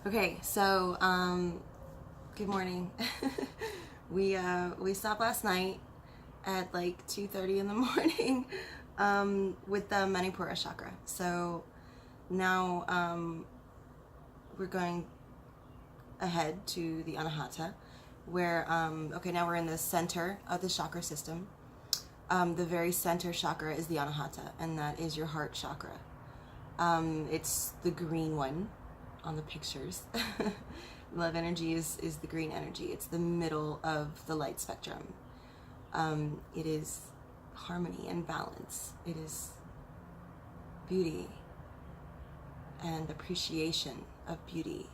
Okay, so good morning. We stopped last night at like 2:30 in the morning with the Manipura chakra. So now we're going ahead to the Anahata, where okay, now we're in the center of the chakra system. The very center chakra is the Anahata, and that is your heart chakra. It's the green one on the pictures. Love energy is the green energy. It's the middle of the light spectrum. It is harmony and balance. It is beauty and appreciation of beauty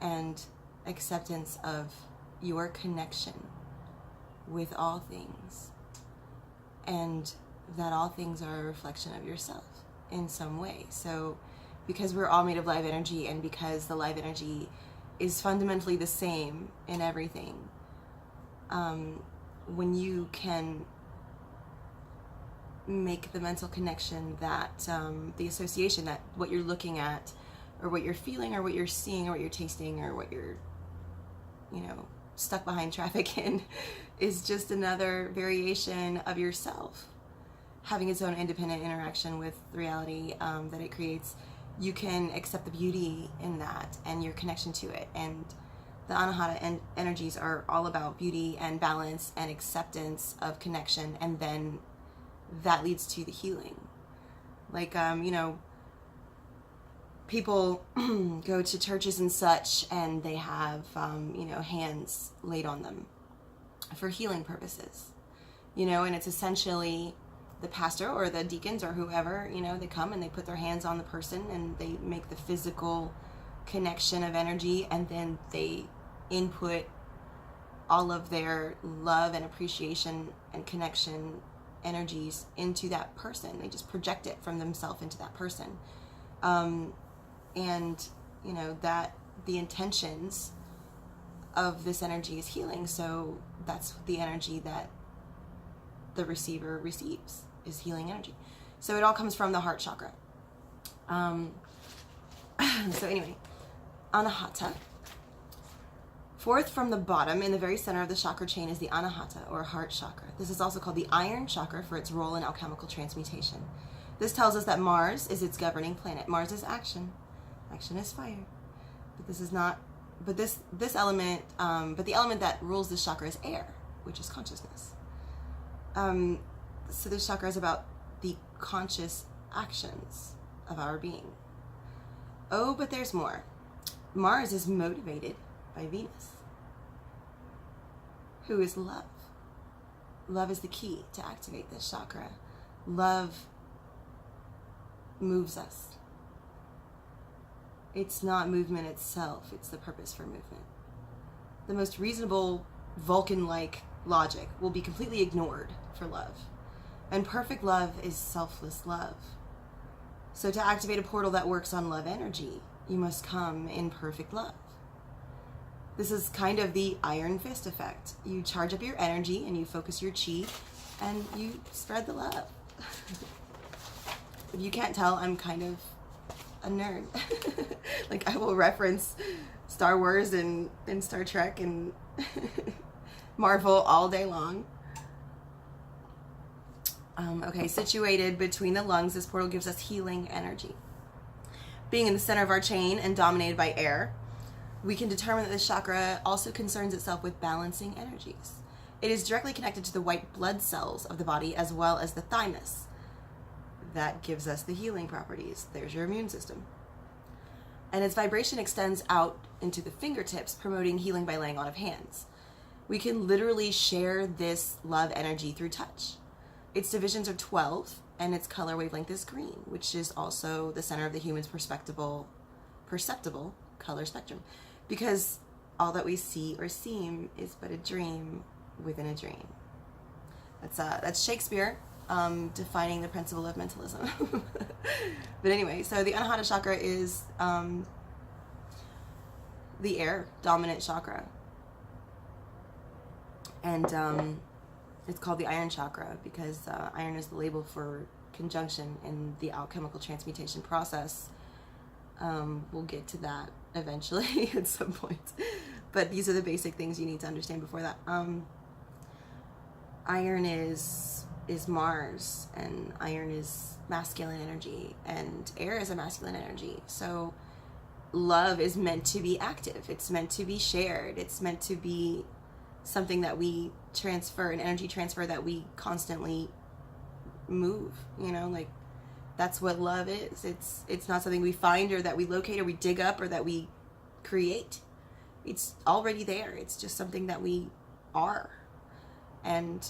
and acceptance of your connection with all things, and that all things are a reflection of yourself in some way. So because we're all made of live energy, and because the live energy is fundamentally the same in everything, when you can make the mental connection that the association that what you're looking at or what you're feeling or what you're seeing or what you're tasting or what you're stuck behind traffic in is just another variation of yourself having its own independent interaction with reality that it creates, you can accept the beauty in that and your connection to it. And the Anahata energies are all about beauty and balance and acceptance of connection, and then that leads to the healing. Like, people go to churches and such, and they have, hands laid on them for healing purposes, and it's essentially the pastor or the deacons or whoever, they come and they put their hands on the person and they make the physical connection of energy, and then they input all of their love and appreciation and connection energies into that person. They just project it from themselves into that person. And that the intentions of this energy is healing. So that's the energy that the receiver receives, is healing energy. So it all comes from the heart chakra. So anyway, Anahata. Fourth from the bottom, in the very center of the chakra chain, is the Anahata, or heart chakra. This is also called the iron chakra for its role in alchemical transmutation. This tells us that Mars is its governing planet. Mars is action. Action is fire. But this is not, but this element, but the element that rules this chakra is air, which is consciousness. So this chakra is about the conscious actions of our being. Oh, but there's more. Mars is motivated by Venus, who is love. Love is the key to activate this chakra. Love moves us. It's not movement itself, it's the purpose for movement. The most reasonable Vulcan-like logic will be completely ignored for love. And perfect love is selfless love. So to activate a portal that works on love energy, you must come in perfect love. This is kind of the iron fist effect. You charge up your energy and you focus your chi and you spread the love. If you can't tell, I'm kind of a nerd. Like, I will reference Star Wars and Star Trek and Marvel all day long. Okay, situated between the lungs, this portal gives us healing energy. Being in the center of our chain and dominated by air, we can determine that this chakra also concerns itself with balancing energies. It is directly connected to the white blood cells of the body as well as the thymus. That gives us the healing properties. There's your immune system. And its vibration extends out into the fingertips, promoting healing by laying on of hands. We can literally share this love energy through touch. Its divisions are 12, and its color wavelength is green, which is also the center of the human's perceptible color spectrum. Because all that we see or seem is but a dream within a dream. That's Shakespeare defining the principle of mentalism. But anyway, so the Anahata chakra is the air dominant chakra. And it's called the iron chakra because iron is the label for conjunction in the alchemical transmutation process We'll get to that eventually at some point. But these are the basic things you need to understand before that. Iron is Mars, and iron is masculine energy, and air is a masculine energy. So love is meant to be active. It's meant to be shared. It's meant to be something that we transfer, an energy transfer that we constantly move, you know, like that's what love is. It's not something we find or that we locate or we dig up or that we create. It's already there. It's just something that we are. And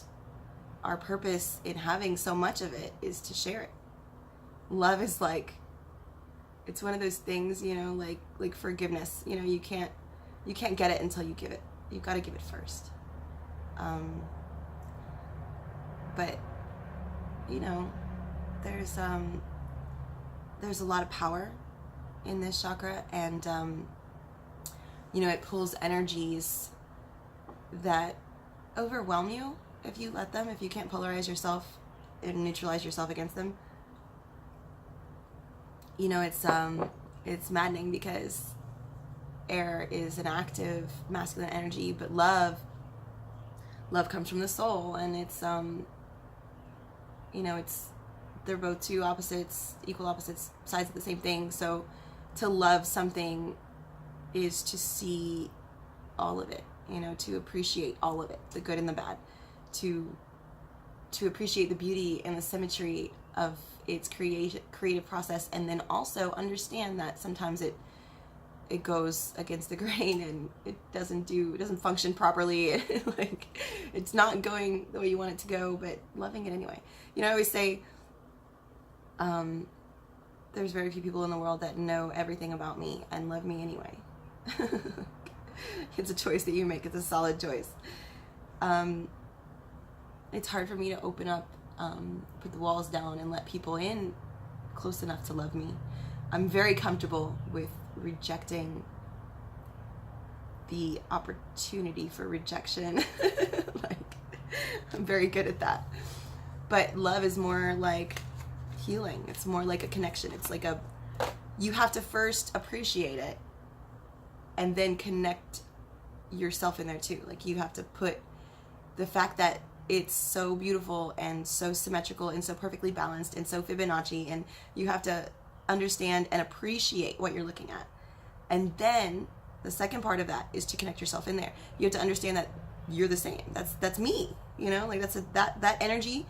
our purpose in having so much of it is to share it. Love is like, it's one of those things, you know, like forgiveness. You know, you can't get it until you give it. You've got to give it first. But you know, there's a lot of power in this chakra, and you know, it pulls energies that overwhelm you if you let them, if you can't polarize yourself and neutralize yourself against them. You know, it's maddening because air is an active masculine energy, but love comes from the soul, and it's you know, they're both two opposites, equal opposites, sides of the same thing. So to love something is to see all of it, you know, to appreciate all of it, the good and the bad, to appreciate the beauty and the symmetry of its creative process, and then also understand that sometimes it goes against the grain and it doesn't function properly. Like, it's not going the way you want it to go, but loving it anyway. You know, I always say, there's very few people in the world that know everything about me and love me anyway. It's a choice that you make. It's a solid choice. It's hard for me to open up, put the walls down and let people in close enough to love me. I'm very comfortable with rejecting the opportunity for rejection. Like, I'm very good at that. But love is more like healing. It's more like a connection. It's like you have to first appreciate it and then connect yourself in there too. Like, you have to put the fact that it's so beautiful and so symmetrical and so perfectly balanced and so Fibonacci, and you have to understand and appreciate what you're looking at. And then the second part of that is to connect yourself in there. You have to understand that you're the same. That's me, you know, like that energy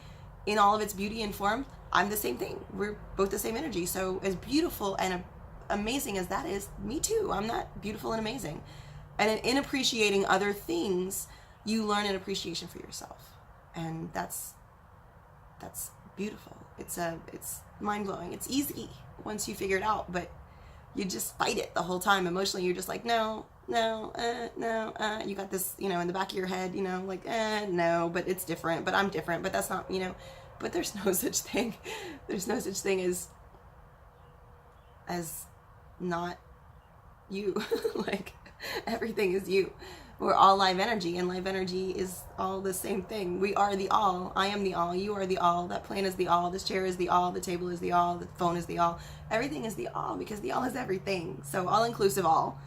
in all of its beauty and form. I'm the same thing. We're both the same energy. So as beautiful and amazing as that is, me too. I'm not beautiful and amazing. And in appreciating other things, you learn an appreciation for yourself. And that's beautiful. It's mind-blowing. It's easy once you figure it out, but you just fight it the whole time. Emotionally, you're just like, no, you got this, you know, in the back of your head, you know, like, no, but it's different, but I'm different, but that's not, you know, but there's no such thing. There's no such thing as not you. Like, everything is you. We're all live energy, and live energy is all the same thing. We are the all. I am the all. You are the all. That plane is the all. This chair is the all. The table is the all. The phone is the all. Everything is the all, because the all is everything. So all-inclusive all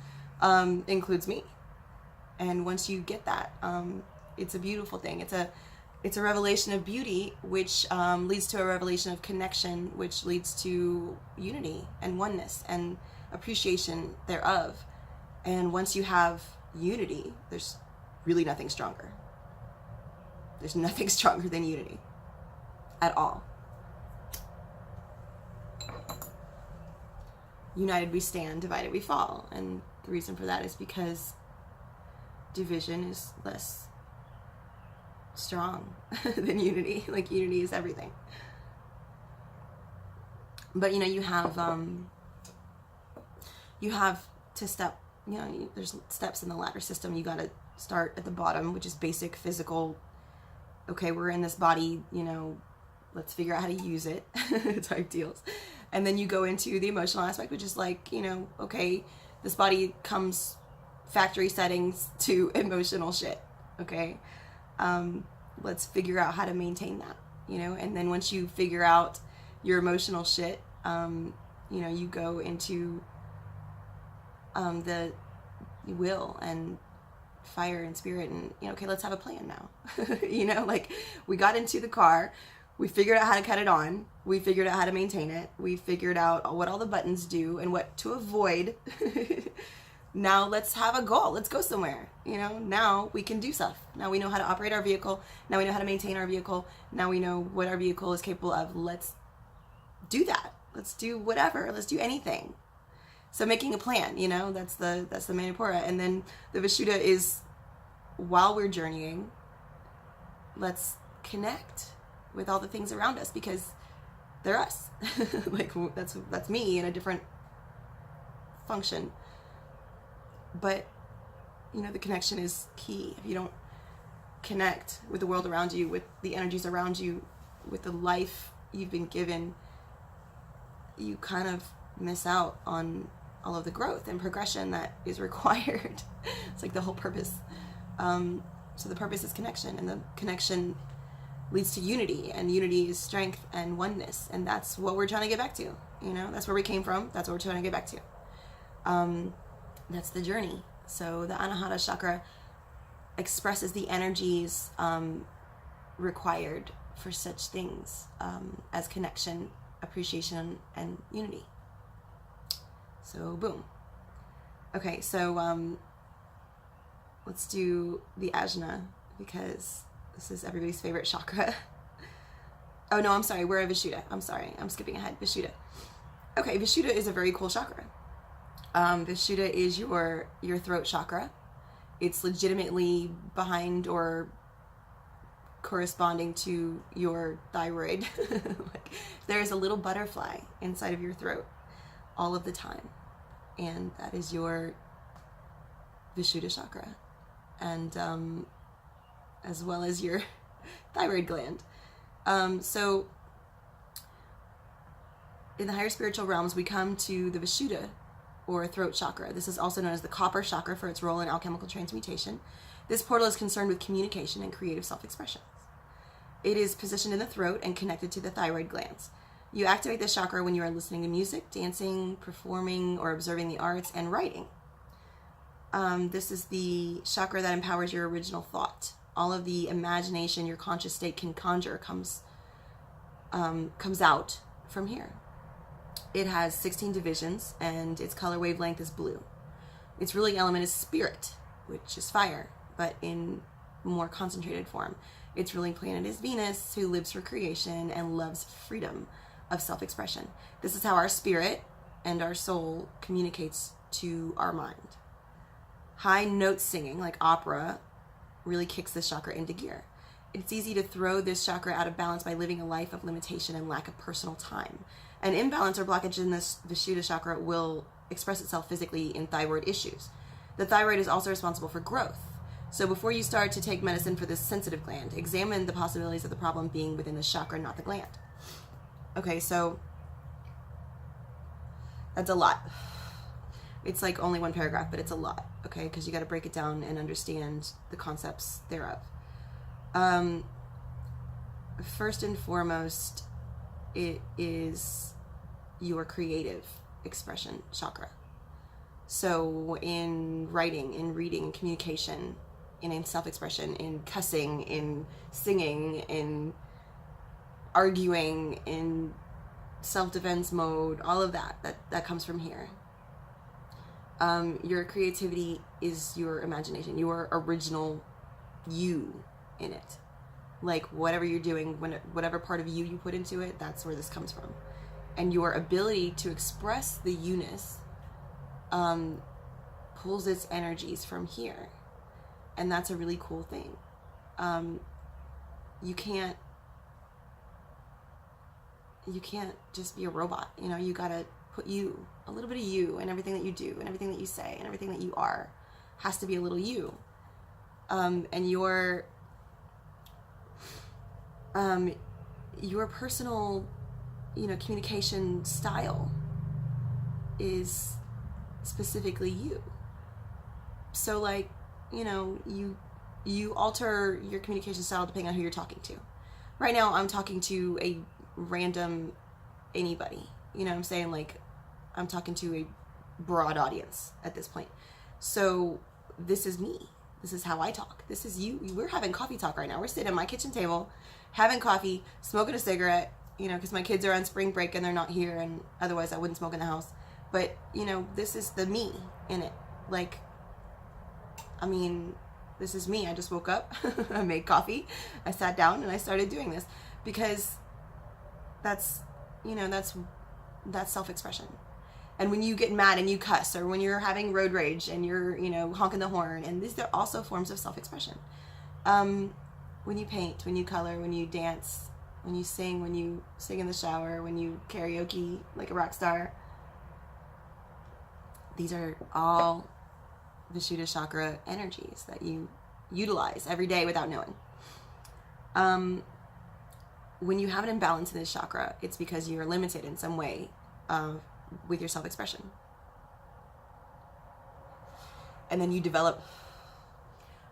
includes me. And once you get that, it's a beautiful thing. It's a revelation of beauty, which leads to a revelation of connection, which leads to unity and oneness and appreciation thereof. And once you have unity, there's really nothing stronger. There's nothing stronger than unity at all. United we stand, divided we fall. And the reason for that is because division is less strong than unity. Like, unity is everything. But you know, you have to step, you know, there's steps in the ladder system. You got to start at the bottom, which is basic physical. Okay, we're in this body, you know, let's figure out how to use it type deals. And then you go into the emotional aspect, which is like, you know, okay, this body comes factory settings to emotional shit. Okay, let's figure out how to maintain that, you know. And then once you figure out your emotional shit, you know, you go into the will and fire and spirit, and okay, let's have a plan now. Like, we got into the car, we figured out how to cut it on, we figured out how to maintain it, we figured out what all the buttons do and what to avoid. Now let's have a goal, let's go somewhere. Now we can do stuff. Now we know how to operate our vehicle, now we know how to maintain our vehicle, now we know what our vehicle is capable of. Let's do that. Let's do whatever, let's do anything. So making a plan, that's the Manipura. And then the Vishuddha is, while we're journeying, let's connect with all the things around us, because they're us. Like, that's me in a different function. But the connection is key. If you don't connect with the world around you, with the energies around you, with the life you've been given, you kind of miss out on all of the growth and progression that is required. It's like the whole purpose. So the purpose is connection, and the connection leads to unity, and unity is strength and oneness, and that's what we're trying to get back to. That's where we came from, that's what we're trying to get back to. That's the journey. So the Anahata chakra expresses the energies required for such things as connection, appreciation, and unity. So boom. Okay, so let's do the Ajna, because this is everybody's favorite chakra. Oh no, I'm sorry, we're at Vishuddha. I'm sorry, I'm skipping ahead. Vishuddha. Okay, Vishuddha is a very cool chakra. Vishuddha is your throat chakra. It's legitimately behind or corresponding to your thyroid. Like, there's a little butterfly inside of your throat all of the time, and that is your Vishuddha chakra, and as well as your thyroid gland. So in the higher spiritual realms, we come to the Vishuddha, or throat chakra. This is also known as the copper chakra for its role in alchemical transmutation. This portal is concerned with communication and creative self-expression. It is positioned in the throat and connected to the thyroid glands. You activate this chakra when you are listening to music, dancing, performing, or observing the arts, and writing. This is the chakra that empowers your original thought. All of the imagination your conscious state can conjure comes out from here. It has 16 divisions, and its color wavelength is blue. Its ruling element is spirit, which is fire, but in more concentrated form. Its ruling planet is Venus, who lives for creation and loves freedom of self-expression. This is how our spirit and our soul communicates to our mind. High note singing, like opera, really kicks this chakra into gear. It's easy to throw this chakra out of balance by living a life of limitation and lack of personal time. An imbalance or blockage in this Vishuddha chakra will express itself physically in thyroid issues. The thyroid is also responsible for growth. So before you start to take medicine for this sensitive gland, examine the possibilities of the problem being within the chakra, not the gland. Okay, so that's a lot. It's like only one paragraph, but it's a lot, okay? Because you got to break it down and understand the concepts thereof. First and foremost, it is your creative expression chakra. So in writing, in reading, in communication, in self-expression, in cussing, in singing, in arguing, in self-defense mode, all of that comes from here. Your creativity is your imagination, your original you in it. Like whatever you're doing, whatever part of you put into it, that's where this comes from. And your ability to express the you-ness pulls its energies from here. And that's a really cool thing. You can't just be a robot. You gotta put a little bit of you in everything that you do, and everything that you say, and everything that you are has to be a little you. And your personal, communication style is specifically you. So like, you alter your communication style depending on who you're talking to. Right now, I'm talking to a random anybody. I'm saying? Like, I'm talking to a broad audience at this point. So this is me. This is how I talk. This is you. We're having coffee talk right now. We're sitting at my kitchen table, having coffee, smoking a cigarette, because my kids are on spring break and they're not here, and otherwise I wouldn't smoke in the house. But, this is the me in it. Like, I mean, this is me. I just woke up, I made coffee, I sat down, and I started doing this because that's self-expression. And when you get mad and you cuss, or when you're having road rage and you're, honking the horn, and these are also forms of self-expression. When you paint, when you color, when you dance, when you sing in the shower, when you karaoke like a rock star, these are all Vishuddha chakra energies that you utilize every day without knowing. When you have an imbalance in this chakra, it's because you're limited in some way with your self-expression. And then you develop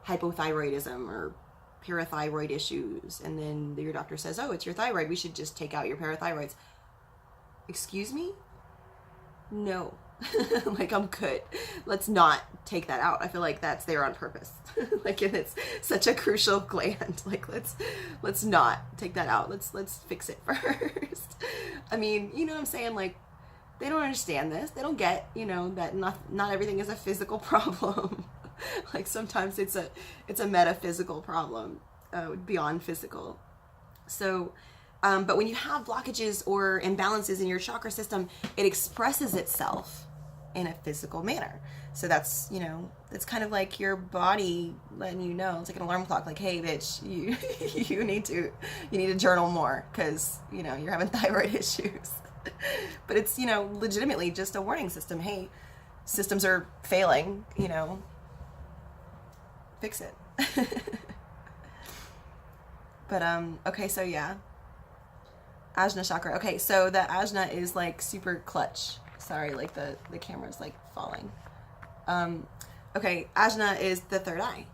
hypothyroidism or parathyroid issues, and then your doctor says, oh, it's your thyroid, we should just take out your parathyroids. Excuse me? No. Like, I'm good. Let's not take that out. I feel like that's there on purpose. Like, and it's such a crucial gland. Like, let's not take that out. Let's fix it first. I mean, you know what I'm saying? Like, they don't understand this. They don't get, that not everything is a physical problem. Like, sometimes it's a metaphysical problem, beyond physical. So, but when you have blockages or imbalances in your chakra system, it expresses itself in a physical manner. So that's, it's kind of like your body letting you know. It's like an alarm clock, like, hey, bitch, you need to journal more because, you're having thyroid issues. But it's, legitimately just a warning system. Hey, systems are failing, fix it. But, okay, so yeah. Ajna chakra. Okay, so the ajna is like super clutch. Sorry, like the camera's like falling. Okay, ajna is the third eye.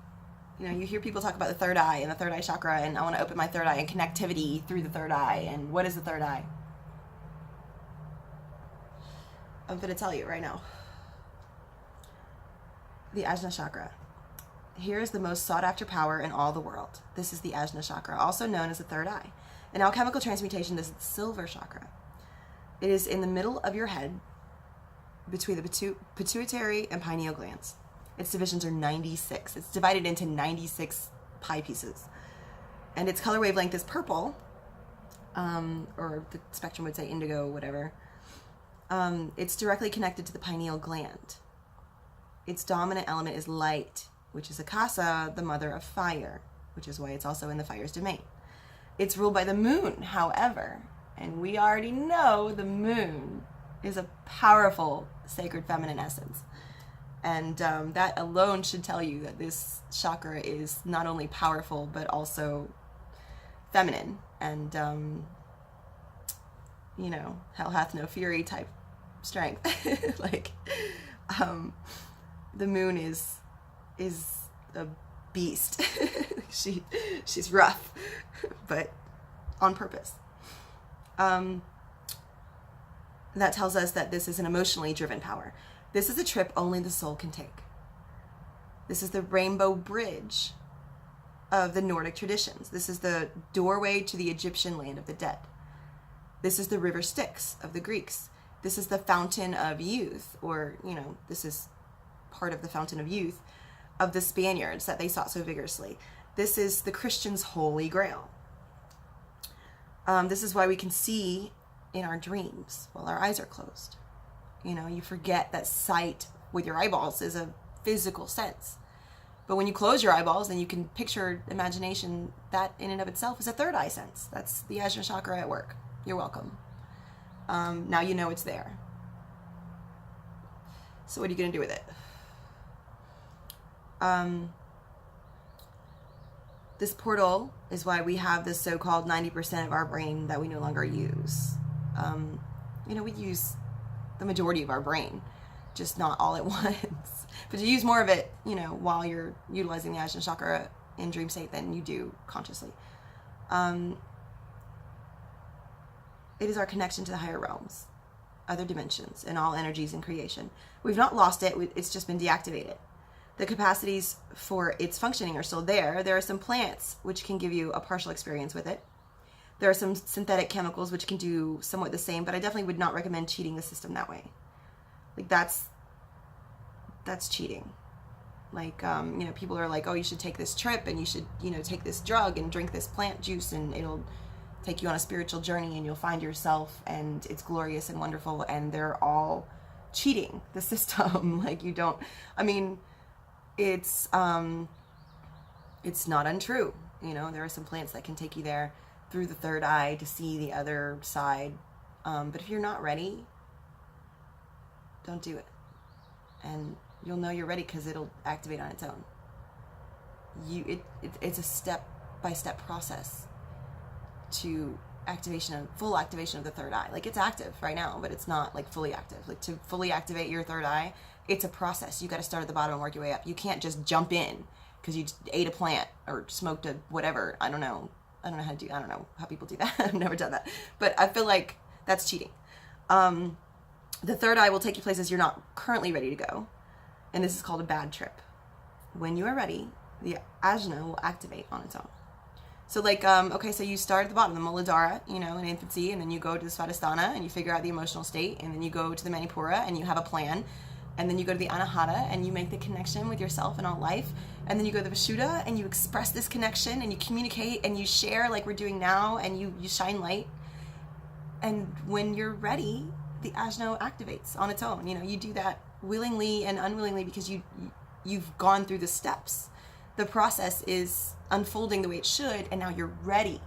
You hear people talk about the third eye and the third eye chakra, and I want to open my third eye and connectivity through the third eye. And what is the third eye? I'm going to tell you right now. The ajna chakra. Here is the most sought after power in all the world. This is the ajna chakra, also known as the third eye. In alchemical transmutation, this is the silver chakra. It is in the middle of your head, between the pituitary and pineal glands. Its divisions are 96. It's divided into 96 pie pieces. And its color wavelength is purple, or the spectrum would say indigo, whatever. It's directly connected to the pineal gland. Its dominant element is light, which is Akasa, the mother of fire, which is why it's also in the fire's domain. It's ruled by the moon, however, and we already know the moon is a powerful sacred feminine essence. And that alone should tell you that this chakra is not only powerful, but also feminine. And, hell hath no fury type strength. Like, the moon is a beast. She's rough, but on purpose. That tells us that this is an emotionally driven power. This is a trip only the soul can take. This is the rainbow bridge of the Nordic traditions. This is the doorway to the Egyptian land of the dead. This is the river Styx of the Greeks. This is the fountain of youth, or, this is part of the fountain of youth of the Spaniards that they sought so vigorously. This is the Christian's holy grail. This is why we can see in our dreams while our eyes are closed. You forget that sight with your eyeballs is a physical sense. But when you close your eyeballs and you can picture imagination, that in and of itself is a third eye sense. That's the Ajna chakra at work. You're welcome. Now you know it's there. So what are you going to do with it? This portal is why we have this so-called 90% of our brain that we no longer use. We use the majority of our brain, just not all at once. But to use more of it, while you're utilizing the Ajna chakra in dream state than you do consciously. It is our connection to the higher realms. other dimensions, and all energies in creation. We've not lost it, it's just been deactivated. The capacities for its functioning are still there. There are some plants which can give you a partial experience with it. There are some synthetic chemicals which can do somewhat the same, but I definitely would not recommend cheating the system that way. Like that's cheating. Like, people are like, oh, you should take this trip and you should, take this drug and drink this plant juice and it'll take you on a spiritual journey and you'll find yourself and it's glorious and wonderful, and they're all cheating the system. Like it's not untrue. There are some plants that can take you there through the third eye to see the other side. But if you're not ready, don't do it. And you'll know you're ready because it'll activate on its own. It's a step-by-step process to full activation of the third eye. Like, it's active right now, but it's not like fully active. Like, to fully activate your third eye, it's a process. You got to start at the bottom and work your way up. You can't just jump in because you ate a plant or smoked a whatever. I don't know how people do that. I've never done that, but I feel like that's cheating. The third eye will take you places you're not currently ready to go. And this is called a bad trip. When you are ready, the ajna will activate on its own. So so you start at the bottom, the Muladhara, in infancy, and then you go to the Svadhisthana and you figure out the emotional state, and then you go to the Manipura and you have a plan, and then you go to the Anahata and you make the connection with yourself and all life, and then you go to the Vishuddha and you express this connection and you communicate and you share like we're doing now, and you shine light. And when you're ready, the ajna activates on its own. You do that willingly and unwillingly because you've gone through the steps. The process is unfolding the way it should, and now you're ready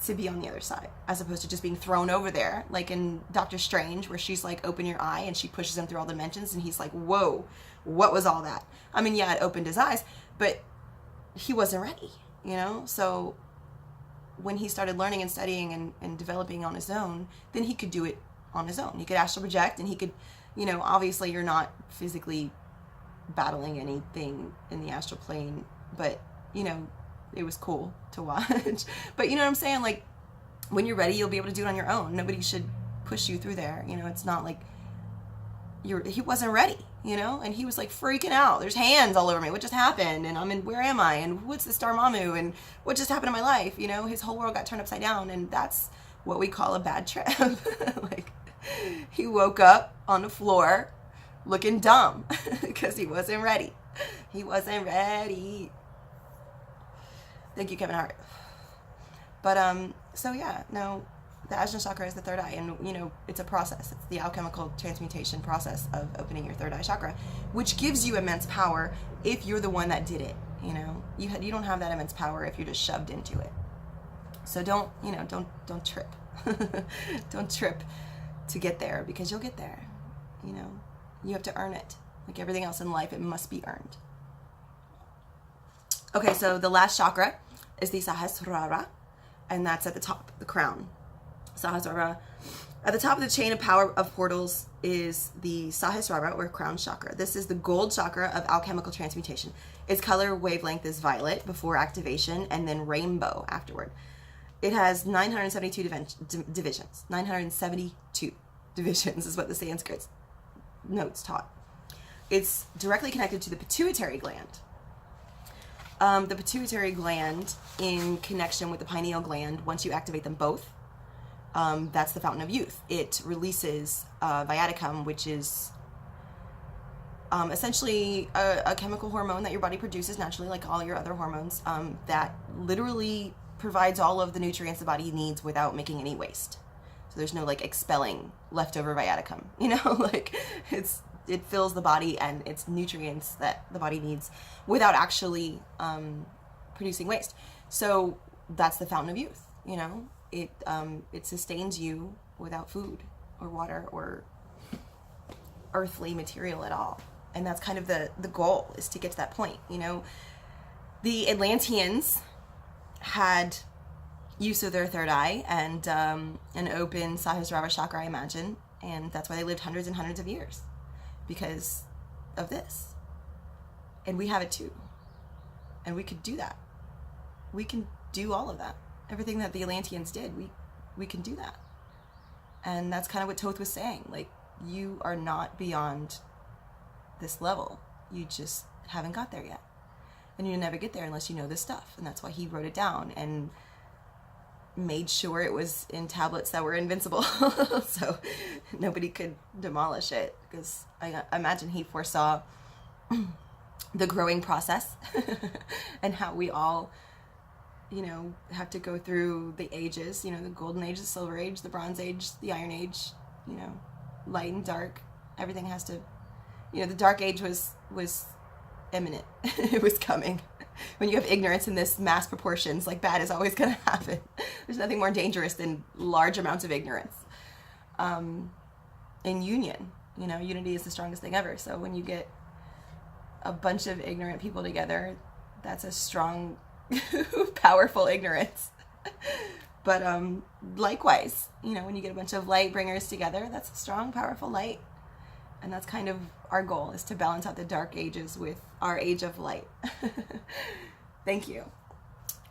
to be on the other side, as opposed to just being thrown over there, like in Doctor Strange, where she's like, open your eye, and she pushes him through all the dimensions, and he's like, whoa, what was all that? Yeah, it opened his eyes, but he wasn't ready, So when he started learning and studying and developing on his own, then he could do it on his own. He could astral project, and he could, obviously you're not physically battling anything in the astral plane, but, it was cool to watch. But you know what I'm saying? Like, when you're ready, you'll be able to do it on your own. Nobody should push you through there. It's not like he wasn't ready, and he was like freaking out. There's hands all over me. What just happened? And where am I? And what's the Star Mamu? And what just happened in my life? His whole world got turned upside down, and that's what we call a bad trip. Like, he woke up on the floor looking dumb because he wasn't ready. He wasn't ready. Thank you, Kevin Hart. But so yeah, no, the Ajna chakra is the third eye, and it's a process. It's the alchemical transmutation process of opening your third eye chakra, which gives you immense power if you're the one that did it. You don't have that immense power if you're just shoved into it. So don't trip. Don't trip to get there, because you'll get there. You have to earn it. Like everything else in life, it must be earned. Okay, so the last chakra is the Sahasrara, and that's at the top, the crown. Sahasrara. At the top of the chain of power of portals is the Sahasrara, or crown chakra. This is the gold chakra of alchemical transmutation. Its color wavelength is violet before activation, and then rainbow afterward. It has 972 divisions. 972 divisions is what the Sanskrit notes taught. It's directly connected to the pituitary gland. The pituitary gland, in connection with the pineal gland, once you activate them both, that's the fountain of youth. It releases viaticum, which is essentially a chemical hormone that your body produces naturally, like all your other hormones, that literally provides all of the nutrients the body needs without making any waste. So there's no like expelling leftover viaticum, it fills the body and its nutrients that the body needs without actually producing waste. So that's the fountain of youth. It sustains you without food or water or earthly material at all. And that's kind of the goal, is to get to that point. The Atlanteans had use of their third eye and an open Sahasrara chakra, I imagine, and that's why they lived hundreds and hundreds of years, because of this. And we have it too, and we could do that. We can do all of that. Everything that the Atlanteans did, we can do that. And that's kind of what Thoth was saying. Like, you are not beyond this level. You just haven't got there yet. And you'll never get there unless you know this stuff. And that's why he wrote it down and made sure it was in tablets that were invincible. So nobody could demolish it, because I imagine he foresaw the growing process and how we all, you know, have to go through the ages, you know, the golden age, the silver age, the bronze age, the iron age, you know, light and dark. Everything has to, you know, the dark age was imminent. It was coming. When you have ignorance in this mass proportions, like, bad is always going to happen. There's nothing more dangerous than large amounts of ignorance. In union, you know, unity is the strongest thing ever. So when you get a bunch of ignorant people together, that's a strong, powerful ignorance. But likewise, you know, when you get a bunch of light bringers together, that's a strong, powerful light. And that's kind of our goal, is to balance out the dark ages with our age of light. Thank you.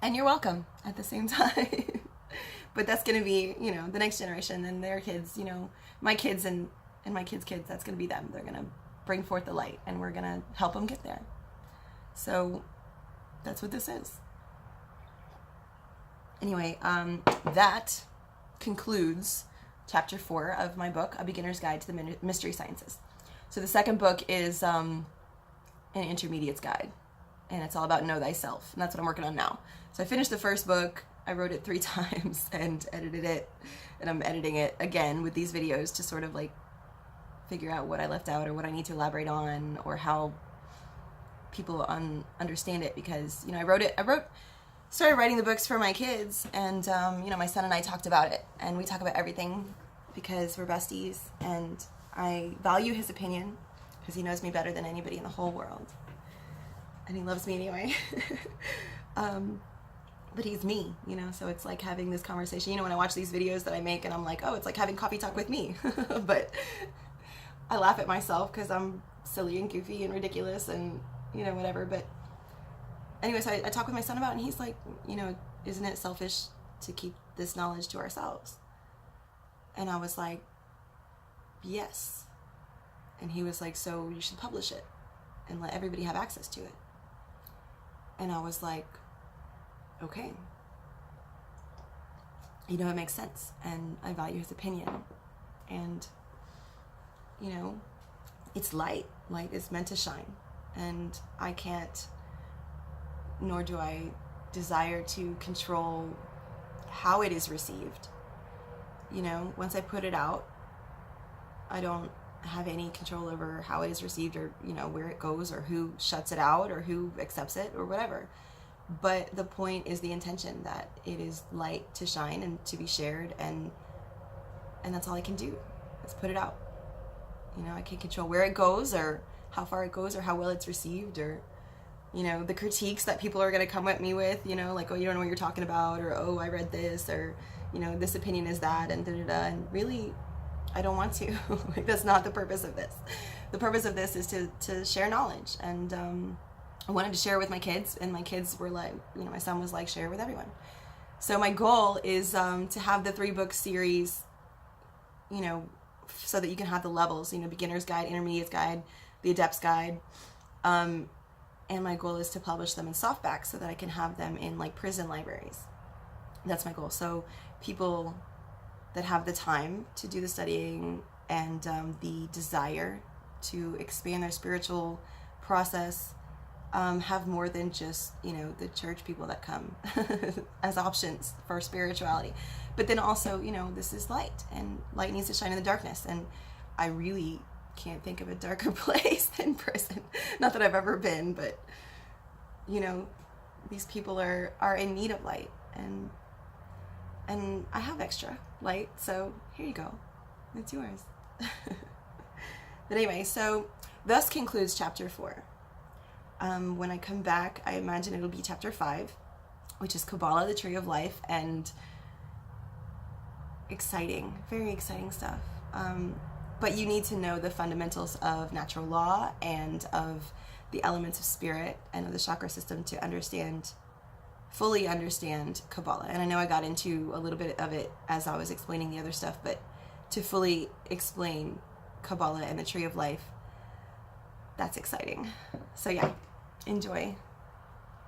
And you're welcome at the same time. But that's going to be, you know, the next generation and their kids, you know, my kids and my kids' kids, that's going to be them. They're going to bring forth the light, and we're going to help them get there. So that's what this is. Anyway, that concludes chapter 4 of my book, A Beginner's Guide to the Mystery Sciences. So the second book is an intermediate's guide, and it's all about know thyself, and that's what I'm working on now. So I finished the first book. I wrote it 3 times and edited it, and I'm editing it again with these videos to sort of like figure out what I left out or what I need to elaborate on, or how people understand it, because, you know, I started writing the books for my kids, and you know, my son and I talked about it, and we talk about everything because we're besties, and I value his opinion because he knows me better than anybody in the whole world, and he loves me anyway. But he's me, you know, so it's like having this conversation. You know, when I watch these videos that I make, and I'm like, oh, it's like having coffee talk with me. But I laugh at myself because I'm silly and goofy and ridiculous and, you know, whatever. But anyway, so I talk with my son about it, and he's like, you know, isn't it selfish to keep this knowledge to ourselves? And I was like, yes. And he was like, so you should publish it and let everybody have access to it. And I was like, okay. You know, it makes sense, and I value his opinion. And, you know, it's light. Light is meant to shine. And I can't, nor do I desire to control how it is received. You know, once I put it out, I don't have any control over how it is received, or, you know, where it goes, or who shuts it out, or who accepts it, or whatever. But the point is the intention, that it is light to shine and to be shared, and that's all I can do, is put it out. You know, I can't control where it goes, or how far it goes, or how well it's received, or, you know, the critiques that people are going to come at me with, you know, like, oh, you don't know what you're talking about, or, oh, I read this, or, you know, this opinion is that, and da-da-da, and really, I don't want to. Like, that's not the purpose of this. The purpose of this is to share knowledge, and I wanted to share with my kids, and my kids were like, you know, my son was like, share with everyone. So my goal is to have the 3-book series, you know, so that you can have the levels, you know, beginner's guide, intermediate's guide, the adept's guide. And my goal is to publish them in softback so that I can have them in like prison libraries. That's my goal. So people that have the time to do the studying and the desire to expand their spiritual process have more than just, you know, the church people that come as options for spirituality. But then also, you know, this is light, and light needs to shine in the darkness. And I really can't think of a darker place than prison. Not that I've ever been, but, you know, these people are in need of light, and I have extra light, so here you go. It's yours. But anyway, so thus concludes chapter 4. When I come back, I imagine it'll be chapter 5, which is Kabbalah, the Tree of Life, and exciting, very exciting stuff. But you need to know the fundamentals of natural law and of the elements of spirit and of the chakra system to fully understand Kabbalah. And I know I got into a little bit of it as I was explaining the other stuff, but to fully explain Kabbalah and the Tree of Life. That's exciting. So yeah, enjoy.